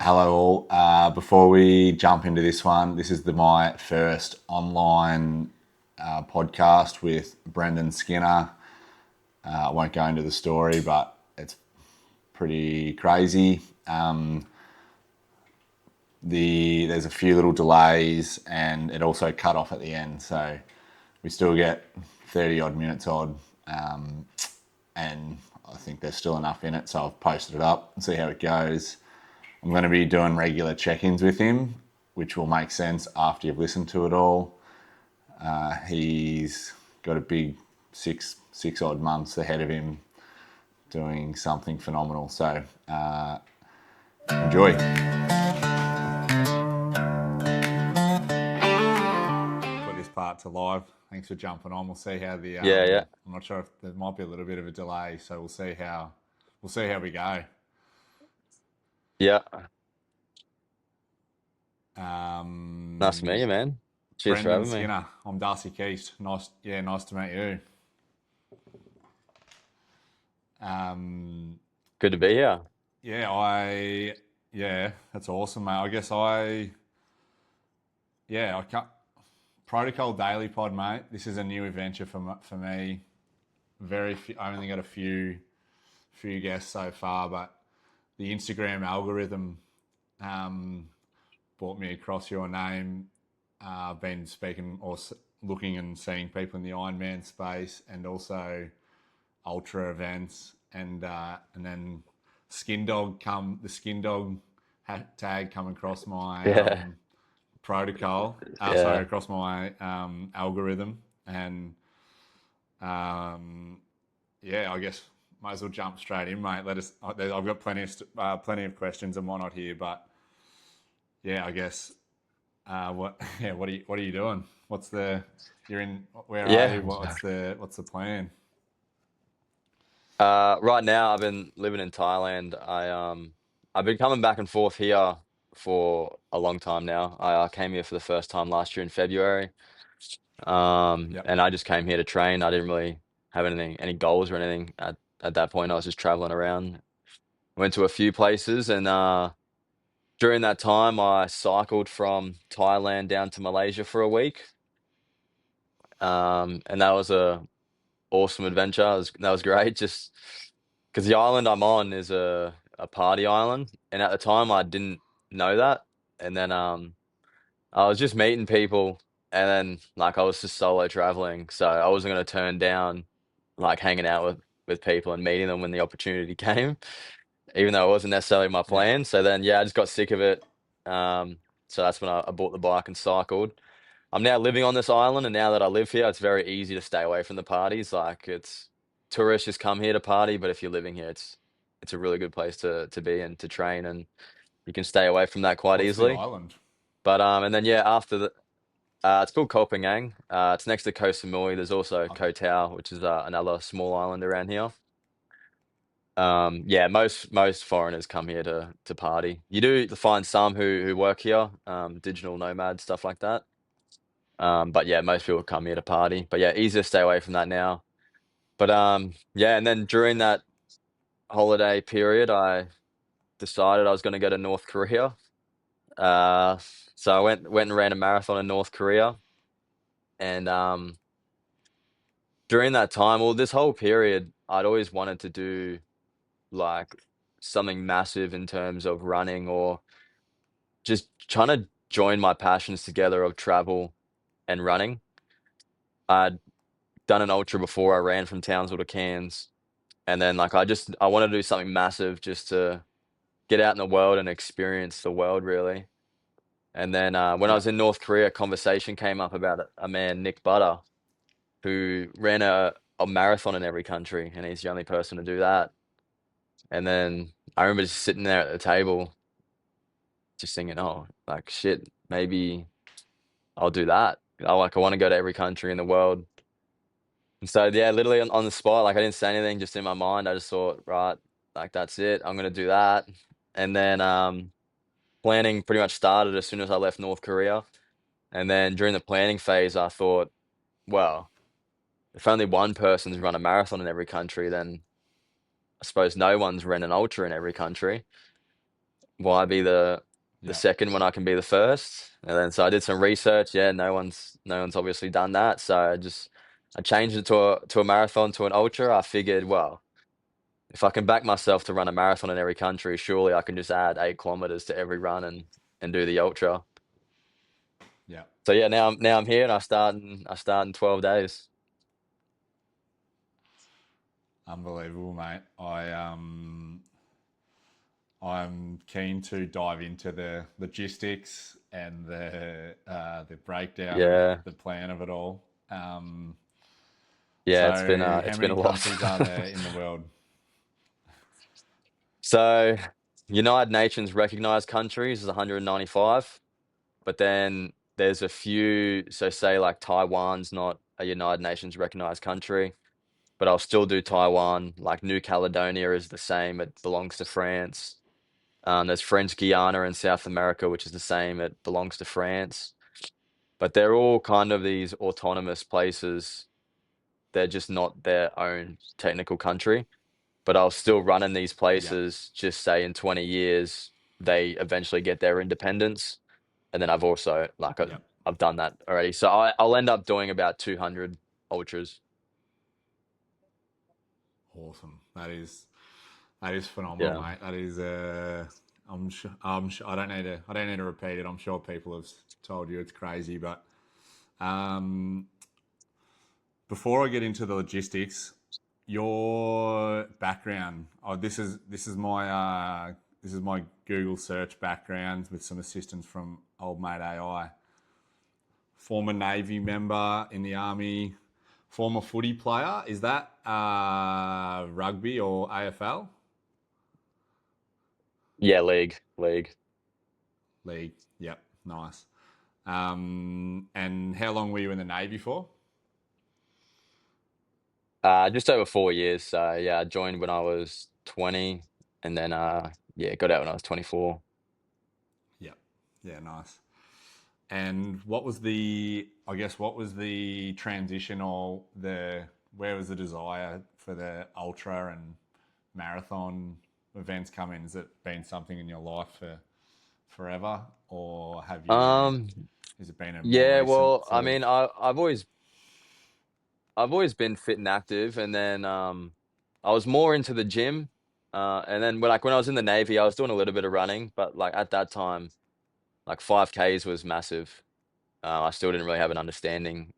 Hello all. Before we jump into this one, this is my first online podcast with Brendan Skinner. I won't go into the story, but it's pretty crazy. There's a few little delays, and it also cut off at the end, so we still get 30 odd minutes odd, and I think there's still enough in it, so I've posted it up and see how it goes. I'm going to be doing regular check-ins with him, which will make sense after you've listened to it all. He's got a big six odd months ahead of him doing something phenomenal. So enjoy. Put this part to live. Thanks for jumping on. We'll see how the Yeah. I'm not sure if there might be a little bit of a delay, so we'll see how we go. Yeah. Nice to meet you, Um, man. Cheers for Brendan having me. Skinner. I'm Darcy Keast. Nice to meet you. Um, Good to be here. yeah, that's awesome, mate. I can't, Protocol Daily Pod, mate. This is a new adventure for me. I only got a few guests so far, but the Instagram algorithm brought me across your name. I've been speaking or looking and seeing people in the Ironman space, and also ultra events, and then the skin dog tag come across my Yeah. protocol. Sorry, Yeah. across my algorithm, and I guess might as well jump straight in, mate. I've got plenty of questions and whatnot here, but yeah, I guess what what are you doing? Where are Yeah. you? What's the plan? Right now I've been living in Thailand. I've been coming back and forth here for a long time now. I came here for the first time last year in February. Yep. And I just came here to train. I didn't really have any goals or anything at that point. I was just traveling around. Went to a few places, and during that time I cycled from Thailand down to Malaysia for a week. And that was a awesome adventure. That was great, just because the island I'm on is a party island, and at the time I didn't know that. And then I was just meeting people, and then like I was just solo traveling, so I wasn't gonna turn down like hanging out with people and meeting them when the opportunity came, even though it wasn't necessarily my Yeah. plan. So then yeah, I just got sick of it. Um, so that's when I bought the bike and cycled. I'm now living on this island, and now that I live here, it's very easy to stay away from the parties. Like it's tourists just come here to party, but if you're living here, it's a really good place to be and to train, and you can stay away from that quite What's the easily. island? But and then yeah, after the it's called Pyongyang. It's next to Koh Samui. There's also Oh, Koh Tao, which is another small island around here. Yeah, most foreigners come here to party. You do find some who work here, digital nomads, stuff like that. But yeah, most people come here to party. But yeah, easier to stay away from that now. But yeah, and then during that holiday period, I decided I was going to go to North Korea. Uh, so I went and ran a marathon in North Korea, and during that time, well, this whole period, I'd always wanted to do like something massive in terms of running, or just trying to join my passions together of travel and running. I'd done an ultra before. I ran from Townsville to Cairns. And then like I wanted to do something massive just to get out in the world and experience the world really. And then when I yeah. was in North Korea, a conversation came up about a man, Nick Butter, who ran a marathon in every country, and he's the only person to do that. And then I remember just sitting there at the table, just thinking, oh, like shit, maybe I'll do that. I want to go to every country in the world. And so yeah, literally on the spot, like I didn't say anything, just in my mind, I just thought, right, like that's it, I'm gonna do that. And then planning pretty much started as soon as I left North Korea. And then during the planning phase, I thought, well, if only one person's run a marathon in every country, then I suppose no one's ran an ultra in every country. why be the Yeah. second when I can be the first? And then so I did some research. Yeah, no one's obviously done that. So I changed it to a marathon to an ultra. I figured, well, if I can back myself to run a marathon in every country, surely I can just add 8 kilometers to every run and do the ultra. Yeah. So yeah, now I'm here and I start in 12 days. Unbelievable, mate. I'm keen to dive into the logistics and the breakdown of Yeah, the plan of it all. yeah, it's been So, how it's been many a lot. countries are there in the world? So United Nations recognized countries is 195, but then there's a few. So say like Taiwan's not a United Nations recognized country, but I'll still do Taiwan. Like New Caledonia is the same; it belongs to France. There's French Guiana in South America, which is the same; it belongs to France. But they're all kind of these autonomous places. They're just not their own technical country. But I'll still run in these Yeah. places, just say in 20 years, they eventually get their independence. And then I've also, like, Yeah. I've done that already. So I'll end up doing about 200 ultras. Awesome. That is phenomenal, Yeah. mate. That is I don't need to repeat it. I'm sure people have told you it's crazy, but um, before I get into the logistics, your background. Oh, this is my Google search background with some assistance from old mate AI. Former Navy member in the army, former footy player. Is that rugby or AFL Yeah, league. league? Yep, nice. And how long were you in the Navy for? Just over 4 years. So yeah, I joined when I was 20 and then, yeah, got out when I was 24. Yep. Yeah, nice. And what was the transition or where was the desire for the ultra and marathon events come in? Has it been something in your life for forever, or Um, has it been a more yeah, recent well, I sort of? mean, I've always been fit and active, and then I was more into the gym. And then when I was in the Navy, I was doing a little bit of running, but like at that time, like 5Ks was massive. I still didn't really have an understanding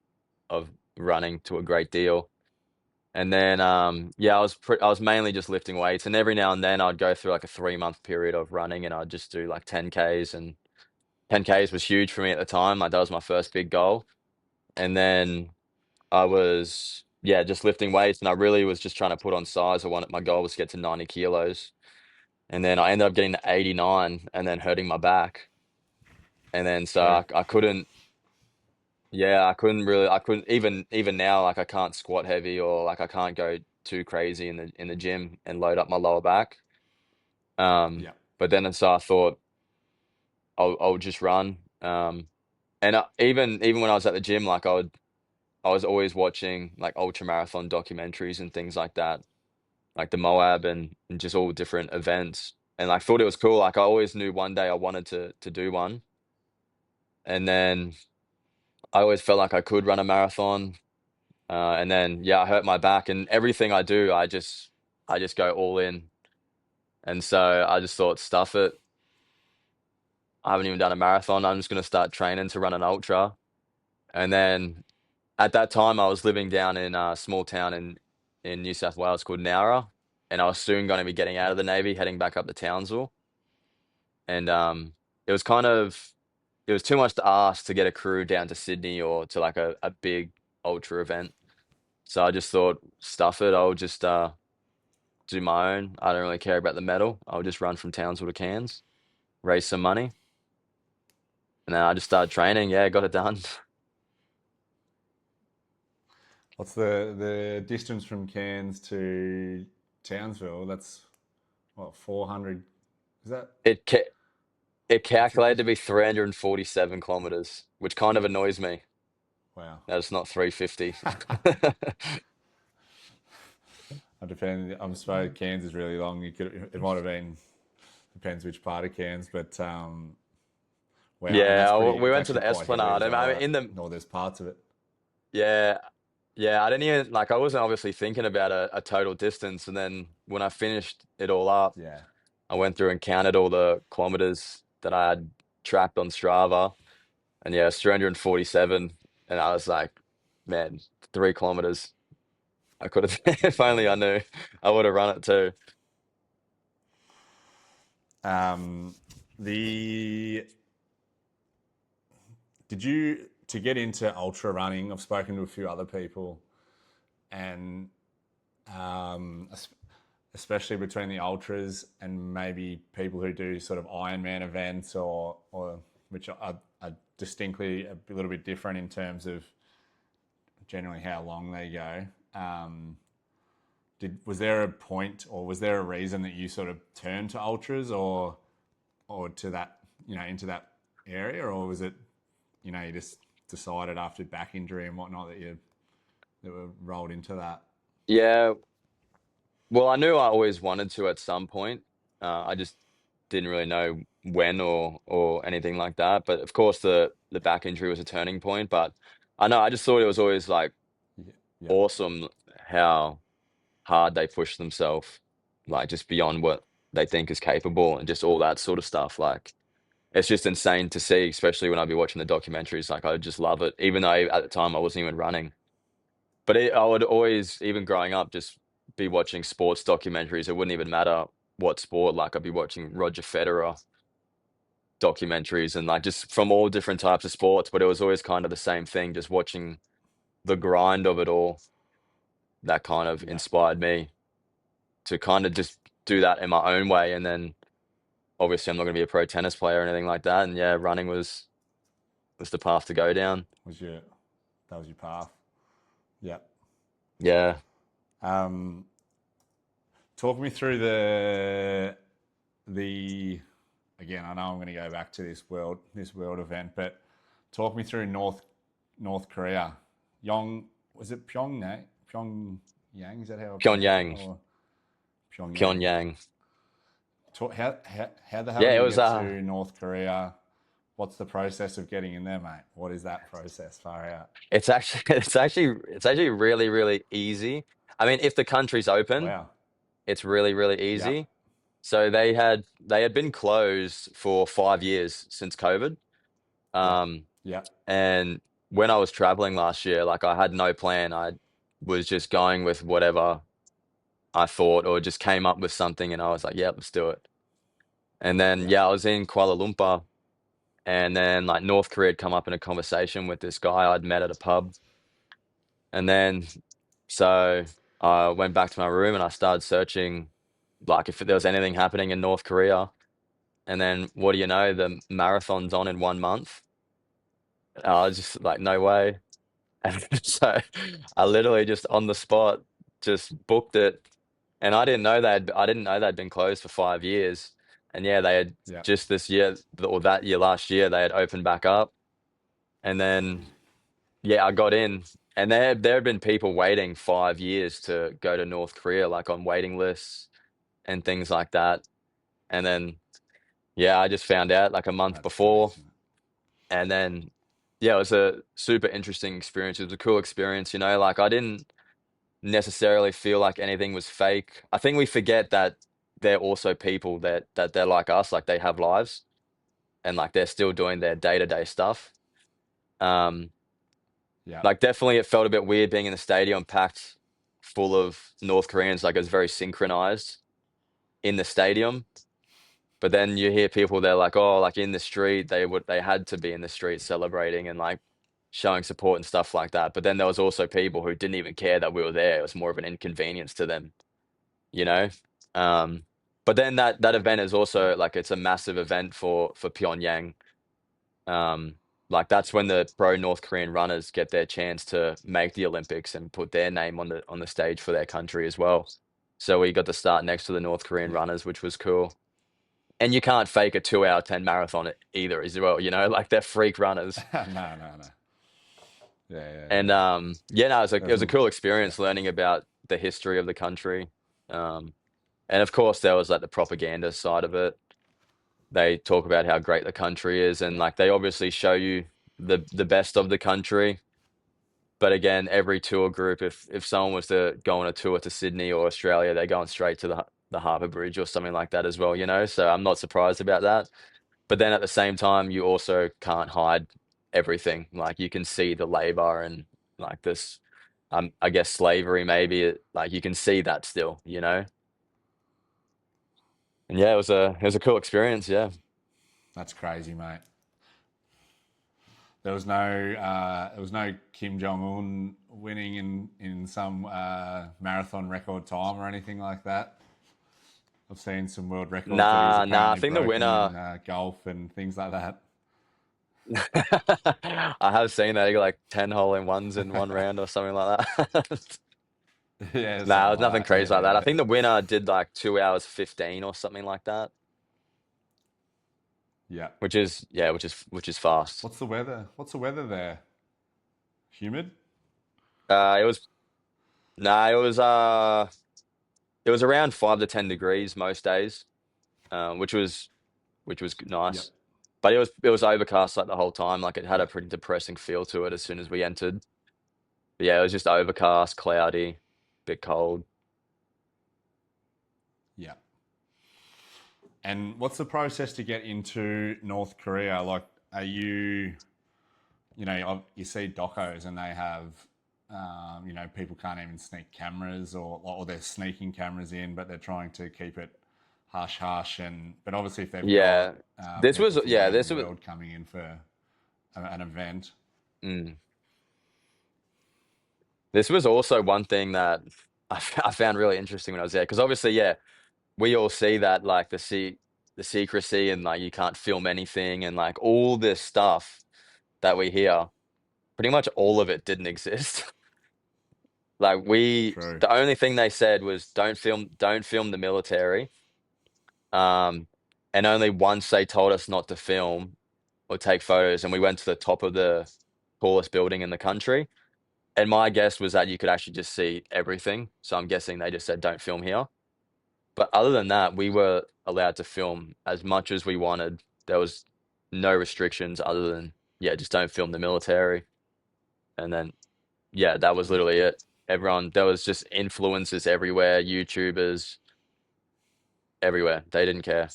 of running to a great deal. And then yeah, I was mainly just lifting weights, and every now and then I'd go through like a 3 month period of running, and I'd just do like 10Ks, and 10Ks was huge for me at the time. Like that was my first big goal. And then I was, yeah, just lifting weights, and I really was just trying to put on size. My goal was to get to 90 kilos. And then I ended up getting to 89 and then hurting my back. And then so True. I couldn't, yeah, I couldn't even now, like I can't squat heavy, or like I can't go too crazy in the gym and load up my lower back. Um, Yeah. but then so I thought I'll just run. And even when I was at the gym, like I was always watching like ultra marathon documentaries and things like that, like the Moab and just all different events. And I thought it was cool. Like I always knew one day I wanted to do one. And then I always felt like I could run a marathon. And then yeah, I hurt my back, and everything I do, I just go all in. And so I just thought, stuff it. I haven't even done a marathon. I'm just gonna start training to run an ultra. And then at that time I was living down in a small town in New South Wales called Nowra, and I was soon gonna be getting out Yeah. of the Navy, heading back up to Townsville. And it was kind of it was too much to ask to get a crew down to Sydney or to like a big ultra event. So I just thought, stuff it, I'll just do my own. I don't really care about the medal. I'll just run from Townsville to Cairns, raise some money, and then I just started training. Yeah, got it done. What's the distance from Cairns to Townsville? That's what, 400. Is that It ca it what's the calculated to distance? be 347 kilometers, which kind of annoys me. Wow. That it's not 350. I'm suppose Cairns is really long. It might have been depends which part of Cairns, but wow, and Yeah, we it's went to actually the quite hilly Esplanade, as and well, I mean, right? in the No, there's parts of it. yeah, yeah, I didn't even like. I wasn't obviously thinking about a total distance, and then when I finished it all up, Yeah, I went through and counted all the kilometers that I had tracked on Strava, and yeah, it's 347, and I was like, man, 3 kilometers. I could have, if only I yeah. knew, I would have run it too. The did you to get into ultra running? I've spoken to a few other people, and um, especially between the ultras and maybe people who do sort of Ironman events or which are distinctly a little bit different in terms of generally how long they go. Was there a point or was there a reason that you sort of turned to ultras or to that into that area, or was it you just decided after back injury and whatnot that were rolled into that? Yeah, well, I knew I always wanted to at some point. I just didn't really know when or anything like that. But of course, the back injury was a turning point. But I know I just thought it was always like Yeah, yeah, awesome how hard they push themselves, like just beyond what they think is capable and just all that sort of stuff. Like it's just insane to see, especially when I'd be watching the documentaries. Like I just love it, even though at the time I wasn't even running. But I would always, even growing up, just be watching sports documentaries. It wouldn't even matter what sport. Like I'd be watching Roger Federer documentaries and like just from all different types of sports. But it was always kind of the same thing, just watching the grind of it all. That kind of yeah. inspired me to kind of just do that in my own way. And then obviously I'm not going to be a pro tennis player or anything like that. And yeah, running was the path to go down. Was your That was your path? Yeah. Yeah. Um, Talk me through the again. I know I'm going to go back to this world event, but talk me through North Korea. Yong was it Pyongyang? Pyongyang, is that how I pronounce it? Pyongyang. Or Pyongyang? Pyongyang. How the hell Yeah, do it you was get to North Korea? What's the process of getting in there, mate? What is that process? Far out. it's actually really, really easy. I mean, if the country's open, Wow. it's really, really Yep. easy. So they had been closed for 5 years since COVID. Yep. Um, Yep. and when I was traveling last year, like I had no plan. I was just going with whatever I thought, or just came up with something, and I was like, "Yeah, let's do it." And then Yep. yeah, I was in Kuala Lumpur, and then like North Korea had come up in a conversation with this guy I'd met at a pub, and then so I went back to my room and I started searching, like if there was anything happening in North Korea. And then what do you know, the marathon's on in 1 month. I was just like, no way. And so I literally just on the spot just booked it. And I didn't know they'd been closed for 5 years. And yeah, they had Yep. just this year or that year last year, they had opened back up. And then yeah, I got in. And there had been people waiting 5 years to go to North Korea, like on waiting lists and things like that. And then yeah, I just found out like a month That's before. crazy. And then yeah, it was a super interesting experience. It was a cool experience, like I didn't necessarily feel like anything was fake. I think we forget that they're also people that they're like us, like they have lives and like they're still doing their day-to-day stuff. Um, Yep. like definitely it felt a bit weird being in the stadium packed full of North Koreans, like it was very synchronized in the stadium. But then you hear people, they're like, oh, like in the street, they had to be in the street celebrating and like showing support and stuff like that. But then there was also people who didn't even care that we were there. It was more of an inconvenience to them, you know? Um, but then that event is also Yep. like it's a massive event for Pyongyang. Um, like that's when the pro North Korean runners get their chance to make the Olympics and put their name on the stage for their country as well. So we got to start next to the North Korean Yeah. runners, which was cool. And you can't fake a 2 hour 10 marathon either as well, like they're freak runners. No, no, no. Yeah, yeah, And yeah. yeah, no, it was a Doesn't. cool Yeah. experience learning about the history of the country. Um, and of course there was like the propaganda side of it. they talk about how great the country is, and like they obviously show you the best of the country. But again, every tour group, if someone was to go on a tour to Sydney or Australia, they're going straight to the Harbour Bridge or something like that as well, you know? So I'm not surprised about that. But then at the same time, you also can't hide everything. Like you can see the labor and like this, I guess slavery maybe, like you can see that still, you know? And yeah, it was a cool experience, yeah. That's crazy, mate. There was no Kim Jong Un winning in some marathon record time or anything like that. I've seen some world records that he's Nah, I apparently think the broken winner in golf and things like that. I have seen that he got like 10 hole in ones in one round or something like that. Yeah, Nah, it something was nothing like that. crazy Yeah, like that. I yeah, think the winner did like 2 hours 15 or something like that, yeah. which is yeah, which is fast. What's the weather? What's the weather there? Humid? It was nah, it was around 5 to 10 degrees most days, which was Yep. nice. But it was overcast like the whole time. Like it had a pretty depressing feel to it as soon as we entered. But yeah, it was just overcast, cloudy, bit cold. Yeah. And what's the process to get into North Korea? Like, are you, you see docos and they have, people can't even sneak cameras or they're sneaking cameras in, but they're trying to keep it hush hush. But obviously, if they've got Yeah, this was people from yeah, around the this was world coming in for an event, mm, this was also one thing that I found really interesting when I was there because obviously, yeah, we all see that like the secrecy and like you can't film anything and like all this stuff that we hear, pretty much all of it didn't exist. Like true. the only thing they said was don't film the military. Um, and only once they told us not to film or take photos, and we went to the top of the tallest building in the country. And my guess was that you could actually just see everything. So I'm guessing they just said don't film here. But other than that, we were allowed to film as much as we wanted. There was no restrictions other than, yeah, just don't film the military. And then, yeah, that was literally it. Everyone, there was just influencers everywhere, YouTubers everywhere. They didn't care.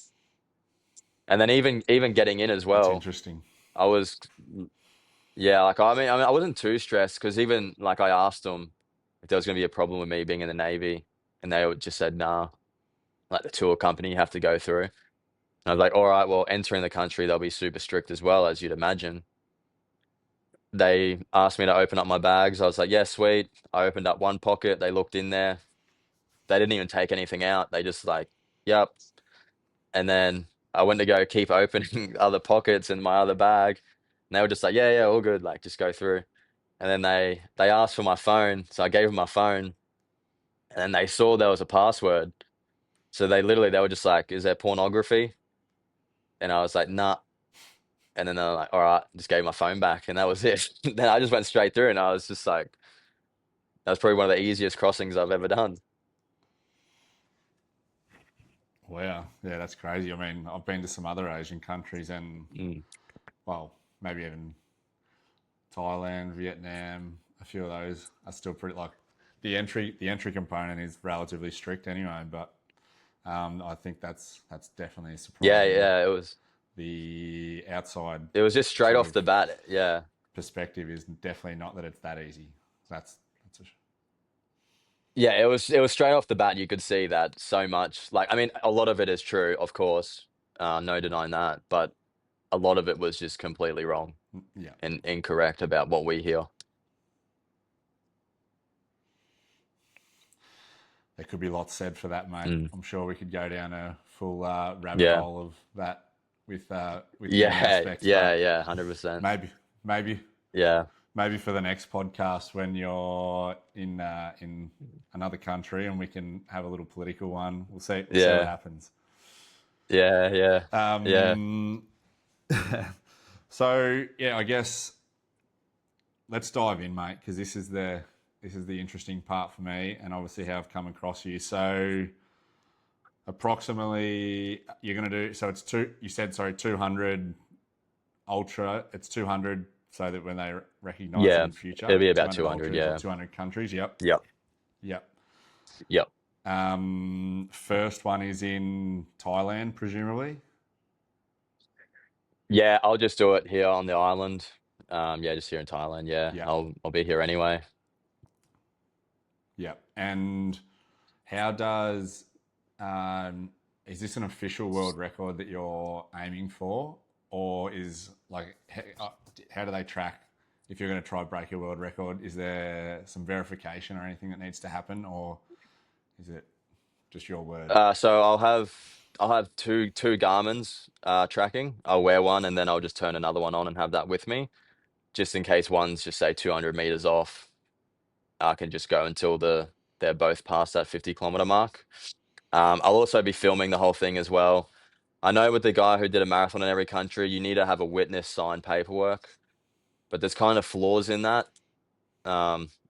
And then even getting in as That's well, interesting. I was, yeah, like I mean, I wasn't too stressed because even like I asked them if there was going to be a problem with me being in the Navy, and they just said nah. Like the tour company you have to go through. And I was like, all right, well, entering the country, they'll be super strict as well, as you'd imagine. They asked me to open up my bags. I was like, yeah, sweet. I opened up one pocket. They looked in there. They didn't even take anything out. They just like, yep. And then I went to go keep opening other pockets in my other bag. And they were just like, yeah, yeah, all good. Like, just go through. And then they asked for my phone. So I gave them my phone. And then they saw there was a password. So they were just like, is there pornography? And I was like, nah. And then they were like, all right, just gave my phone back, and that was it. Then I just went straight through, and I was just like, that was probably one of the easiest crossings I've ever done. Wow. Yeah, that's crazy. I mean, I've been to some other Asian countries and, Mm. well, maybe even Thailand, Vietnam, a few of those are still pretty like the entry component is relatively strict anyway, but I think that's definitely Yeah, surprising. yeah, The outside it was just straight sort off of the bat. Yeah, perspective is definitely not that it's that easy. That's a, yeah, it was straight off the bat. You could see that so much. Like, I mean, a lot of it is true, of course, no denying that, but a lot of it was just completely wrong yeah. and incorrect about what we hear. There could be lots said for that, mate. Mm. I'm sure we could go down a full rabbit Yeah, hole of that with many yeah, aspects, yeah, but yeah, 100%. maybe maybe Yeah, maybe for the next podcast when you're in another country and we can have a little political one. We'll see what yeah, happens. yeah, yeah, yeah, Um, so yeah, I guess let's dive in, mate, because this is the interesting part for me, and obviously how I've come across you. So approximately you're going to do, so it's two, you said, sorry, 200 ultra, it's 200 so that when they recognize it Yeah, in future, it'll be about 200 200. ultras or Yeah. 200 countries. Yep. Yep. Yep. Yep. First one is in Thailand, presumably. Yeah, I'll just do it here on the island. Yeah, just here in Thailand. Yeah, Yep. I'll be here anyway. Yep. And how does, um, is this an official world record that you're aiming for? Or is like, how do they track if you're going to try break a world record? Is there some verification or anything that needs to happen? Or is it just your word? So I'll have two Garmin's tracking. I'll wear one and then I'll just turn another one on and have that with me, just in case one's just say 200 meters off. I can just go until they're both past that 50-kilometer mark. I'll also be filming the whole thing as well. I know with the guy who did a marathon in every country, you need to have a witness sign paperwork, but there's kind of flaws in that.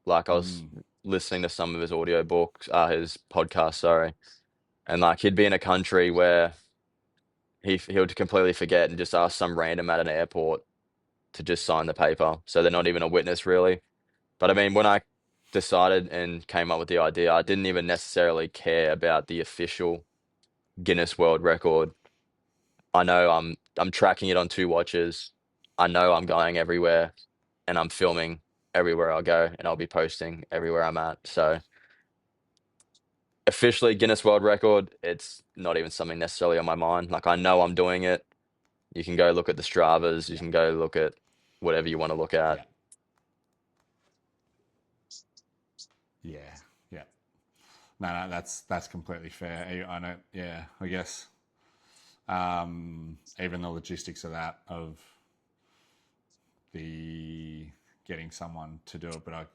Like I was Mm, listening to some of his audio books, his podcast, sorry, and like he'd be in a country where he would completely forget and just ask some random at an airport to just sign the paper, so they're not even a witness really. But I mean, when I decided and came up with the idea, I didn't even necessarily care about the official Guinness World Record. I know I'm tracking it on two watches. I know I'm going everywhere and I'm filming everywhere I go and I'll be posting everywhere I'm at. So officially Guinness World Record, it's not even something necessarily on my mind. Like I know I'm doing it. You can go look at the Stravas, you yeah. can go look at whatever you want to look at. Yeah. Yeah. Yeah. No, no, that's completely fair. I know. Yeah, I guess even the logistics of that, of the getting someone to do it, but I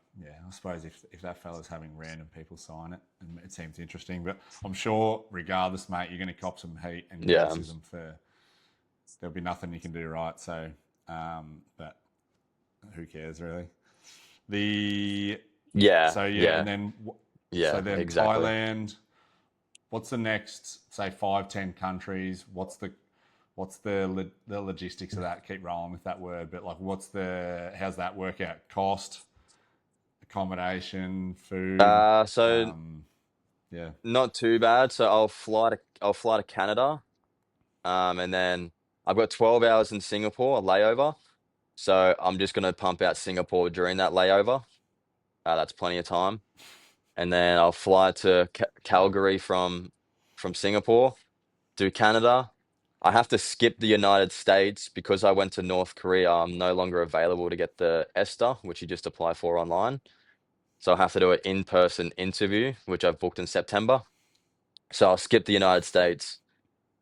suppose if that fella's having random people sign it, and it seems interesting. But I'm sure, regardless, mate, you're going to cop some heat and Yeah. criticism for there'll be nothing you can do right. So, but who cares really? The Yeah. so yeah, Yeah. and then so Yeah, then exactly. Thailand. What's the next, say, 5, 10 countries? What's the logistics of that? Keep rolling with that word, but like, how's that work out? Cost, accommodation, food. So Um, yeah, not too bad. So I'll fly to Canada. And then I've got 12 hours in Singapore, a layover. So I'm just gonna pump out Singapore during that layover. That's plenty of time. And then I'll fly to Calgary from Singapore, do Canada. I have to skip the United States because I went to North Korea. I'm no longer available to get the ESTA, which you just apply for online. So I'll have to do an in-person interview, which I've booked in September. So I'll skip the United States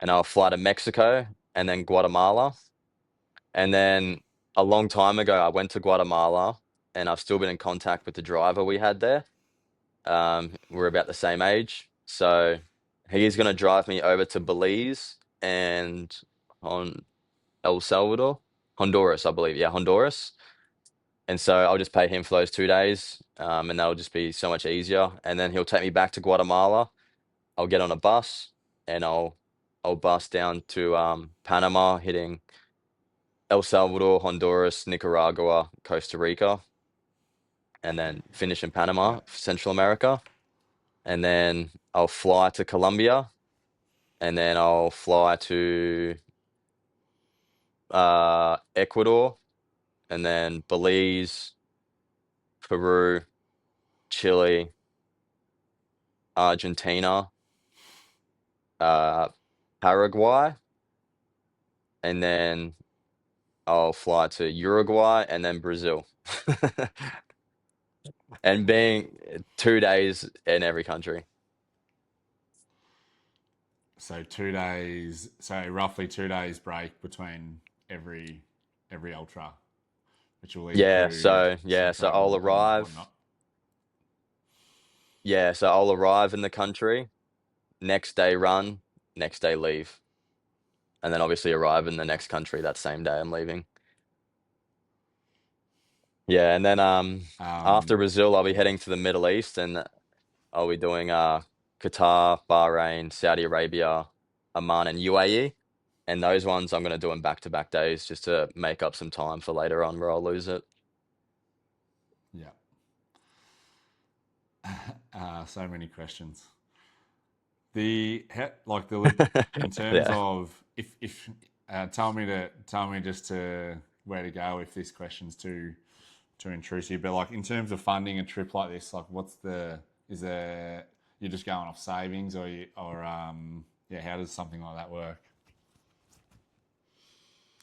and I'll fly to Mexico and then Guatemala. And then a long time ago, I went to Guatemala and I've still been in contact with the driver we had there. We're about the same age. So he is going to drive me over to Belize and on El Salvador, Honduras, I believe. Yeah, Honduras. And so I'll just pay him for those 2 days, and that'll just be so much easier. And then he'll take me back to Guatemala. I'll get on a bus and I'll bus down to Panama, hitting El Salvador, Honduras, Nicaragua, Costa Rica, and then finish in yeah, Panama, Central America. And then I'll fly to Colombia, and then I'll fly to Ecuador, and then Belize, Peru, Chile, Argentina, uh, Paraguay, and then I'll fly to Uruguay and then Brazil. And being 2 days in every country. so 2 days. So roughly 2 days break between every every ultra, which will Yeah, include so yeah, so I'll Central and arrive. whatnot. Yeah, so I'll arrive in the country, next day run, next day leave, and then obviously arrive in the next country that same day I'm leaving. Yeah, and then after Um, Brazil, I'll be yeah, heading to the Middle East, and I'll be doing Qatar, Bahrain, Saudi Arabia, Oman, and UAE. And those ones I'm going to do in back-to-back days just to make up some time for later on where I'll lose it. Yeah. So many questions. In terms Yeah. of if tell me just to where to go if this question's too intrusive. But like in terms of funding a trip like this, like is there you're just going off savings or how does something like that work?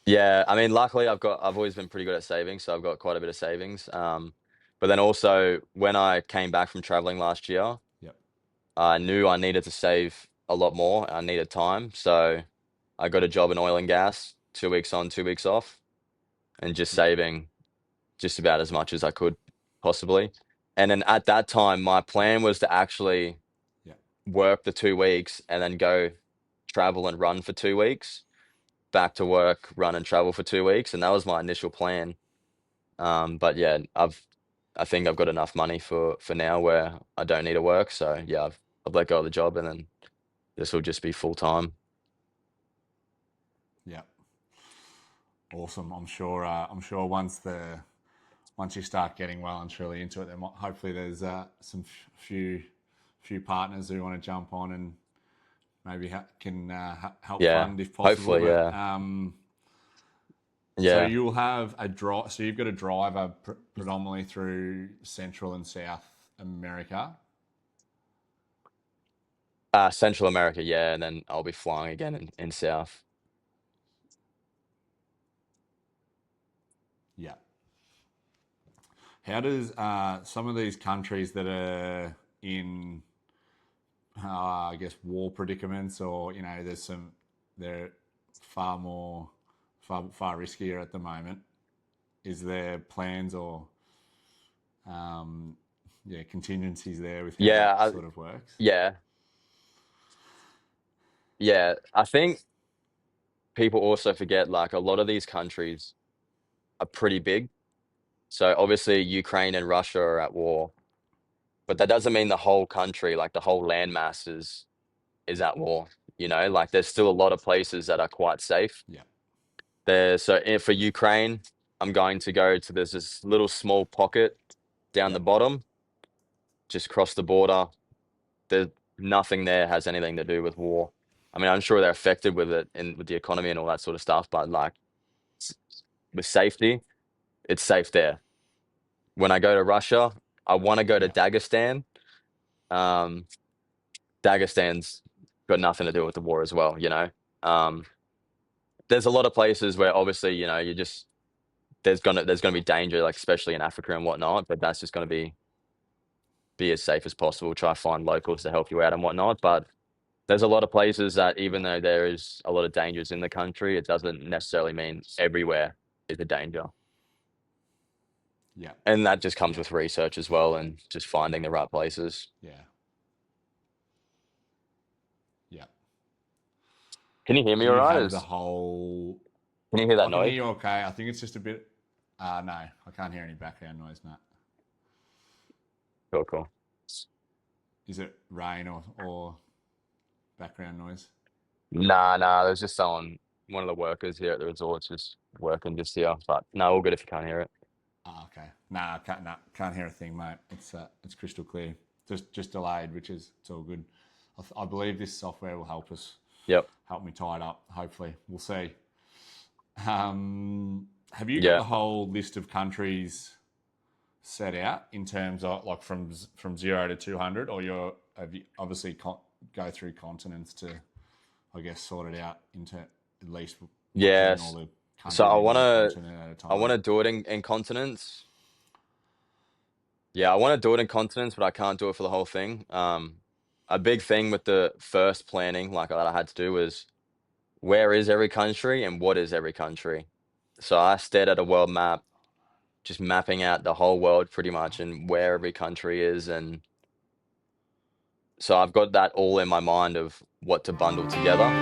Yeah, I mean, luckily I've always been pretty good at saving, so I've got quite a bit of savings. But then also when I came back from traveling last year, Yep. I knew I needed to save a lot more. I needed time, so I got a job in oil and gas, 2 weeks on, 2 weeks off, and just Yep. saving just about as much as I could possibly. And then at that time, my plan was to actually Yep. work the 2 weeks and then go travel and run for 2 weeks, back to work, run and travel for 2 weeks, and that was my initial plan. But yeah, I think I've got enough money for now where I don't need to work. So yeah, I've let go of the job, and then this will just be full time. Yep. Awesome. I'm sure once you start getting well and truly into it, hopefully there's few partners who want to jump on and maybe can help Yeah, fund if possible. hopefully, But yeah, so yeah. you'll have a drive. So you've got a driver predominantly through Central and South America. Central America, yeah, and then I'll be flying again in South. Yeah. How does some of these countries that are in, I guess, war predicaments, or they're far more, far riskier at the moment. Is there plans or contingencies there with how that Yeah, sort of works? yeah, yeah. I think people also forget like a lot of these countries are pretty big. So obviously Ukraine and Russia are at war, but that doesn't mean the whole country, like the whole landmass is at war. Like there's still a lot of places that are quite safe. Yeah, For Ukraine, I'm going to go to there's this little small pocket down yeah, the bottom, just cross the border. There's nothing there has anything to do with war. I mean, I'm sure they're affected with it and with the economy and all that sort of stuff, but like s- with safety, it's safe there. When I go to Russia, I want to go to yeah, Dagestan. Um, Dagestan's got nothing to do with the war as well. Um, there's a lot of places where obviously, you just there's gonna be danger, like especially in Africa and whatnot, but that's just gonna be as safe as possible. Try to find locals to help you out and whatnot. But there's a lot of places that even yeah, though there is a lot of dangers in the country, it doesn't necessarily mean everywhere is a danger. yeah, And that just comes yeah, with research as well and just finding the right places. yeah, yeah. Can you hear me Do all you right? have the whole? Can you hear I that can hear noise? you okay. I think it's just a bit. No, I can't hear any background noise. No, Cool, cool. is it rain or background noise? Nah, there's just one of the workers here at the resort's just working just here. But no, all good if you can't hear it. Okay. Nah, can't hear a thing, mate. It's crystal clear. Just delayed, which is it's all good. I believe this software will Yep. help me tie it up. Hopefully, we'll see. Have you got Yeah. the whole list of countries set out in terms of like from 0 to 200, or have you obviously go through continents to, I guess, sort it out into at least like getting all Yes. the So countries in one continent at a I time? wanna do it in continents. Yeah, I wanna do it in continents, but I can't do it for the whole thing. A big thing with the first planning, like, that I had to do was where is every country and what is every country? So I stared at a world map, just mapping out the whole world pretty much and where every country is, and so I've got that all in my mind of what to bundle together.